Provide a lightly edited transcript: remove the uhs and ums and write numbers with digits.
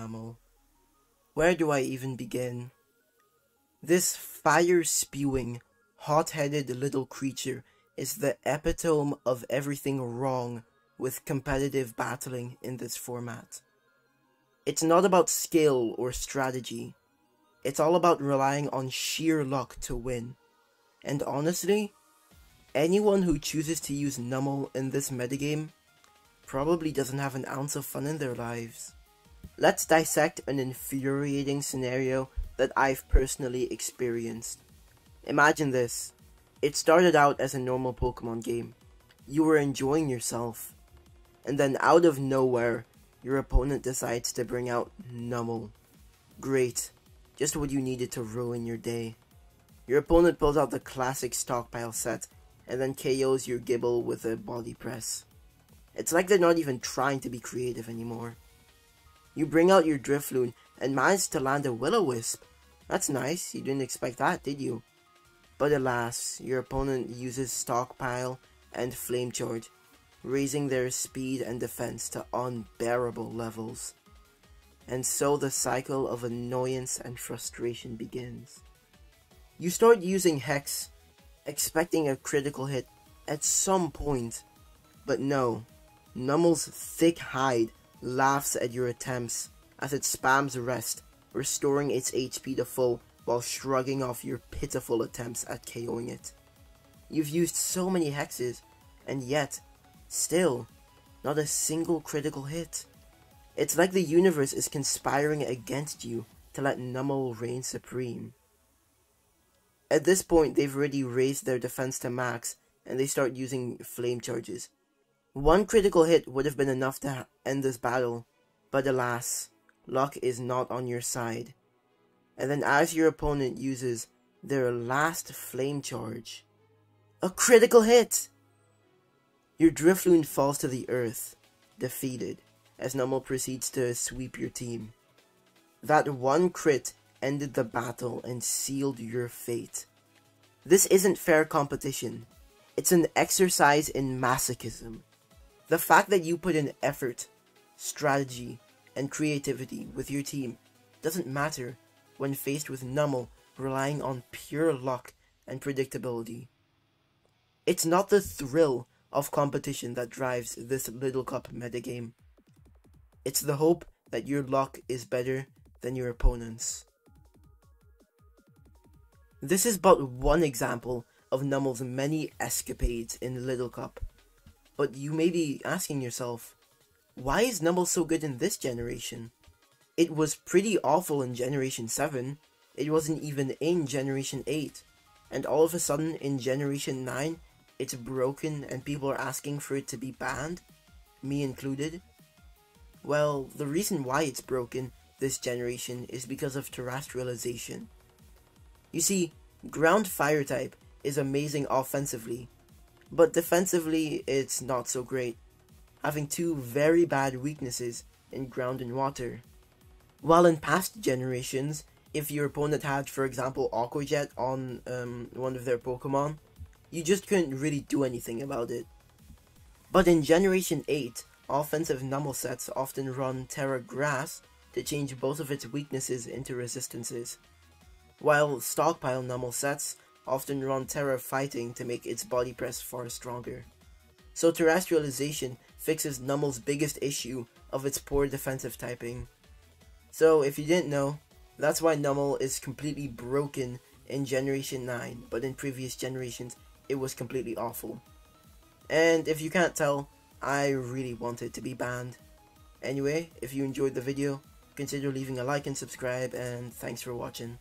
Numel. Where do I even begin? This fire-spewing, hot-headed little creature is the epitome of everything wrong with competitive battling in this format. It's not about skill or strategy. It's all about relying on sheer luck to win. And honestly, anyone who chooses to use Numel in this metagame probably doesn't have an ounce of fun in their lives. Let's dissect an infuriating scenario that I've personally experienced. Imagine this. It started out as a normal Pokemon game. You were enjoying yourself. And then out of nowhere, your opponent decides to bring out Numel. Great. Just what you needed to ruin your day. Your opponent pulls out the classic stockpile set and then KOs your Gibble with a body press. It's like they're not even trying to be creative anymore. You bring out your Drifloon and manage to land a Will-O-Wisp. That's nice, you didn't expect that, did you? But alas, your opponent uses Stockpile and Flame Charge, raising their speed and defense to unbearable levels. And so the cycle of annoyance and frustration begins. You start using Hex, expecting a critical hit at some point, but no, Numel's thick hide laughs at your attempts as it spams rest, restoring its HP to full while shrugging off your pitiful attempts at KOing it. You've used so many hexes, and yet, still, not a single critical hit. It's like the universe is conspiring against you to let Numel reign supreme. At this point, they've already raised their defense to max, and they start using flame charges. One critical hit would have been enough to end this battle, but alas, luck is not on your side. And then as your opponent uses their last flame charge, a critical hit! Your Drifloon falls to the earth, defeated, as Numel proceeds to sweep your team. That one crit ended the battle and sealed your fate. This isn't fair competition. It's an exercise in masochism. The fact that you put in effort, strategy, and creativity with your team doesn't matter when faced with Numel relying on pure luck and predictability. It's not the thrill of competition that drives this littlecup metagame. It's the hope that your luck is better than your opponent's. This is but one example of Numel's many escapades in littlecup. But you may be asking yourself, why is Numel so good in this generation? It was pretty awful in Generation 7, it wasn't even in Generation 8, and all of a sudden in Generation 9, it's broken and people are asking for it to be banned, me included? Well, the reason why it's broken this generation is because of terrestrialization. You see, ground fire type is amazing offensively, but defensively it's not so great, having two very bad weaknesses in ground and water. While in past generations, if your opponent had, for example, Aqua Jet on one of their Pokemon, you just couldn't really do anything about it. But in Generation 8, offensive Numel sets often run Terra Grass to change both of its weaknesses into resistances, while stockpile Numel sets often run Terra Fighting to make its body press far stronger. So terrestrialization fixes Numel's biggest issue of its poor defensive typing. So if you didn't know, that's why Numel is completely broken in Generation 9, but in previous generations it was completely awful. And if you can't tell, I really want it to be banned. Anyway, if you enjoyed the video, consider leaving a like and subscribe, and thanks for watching.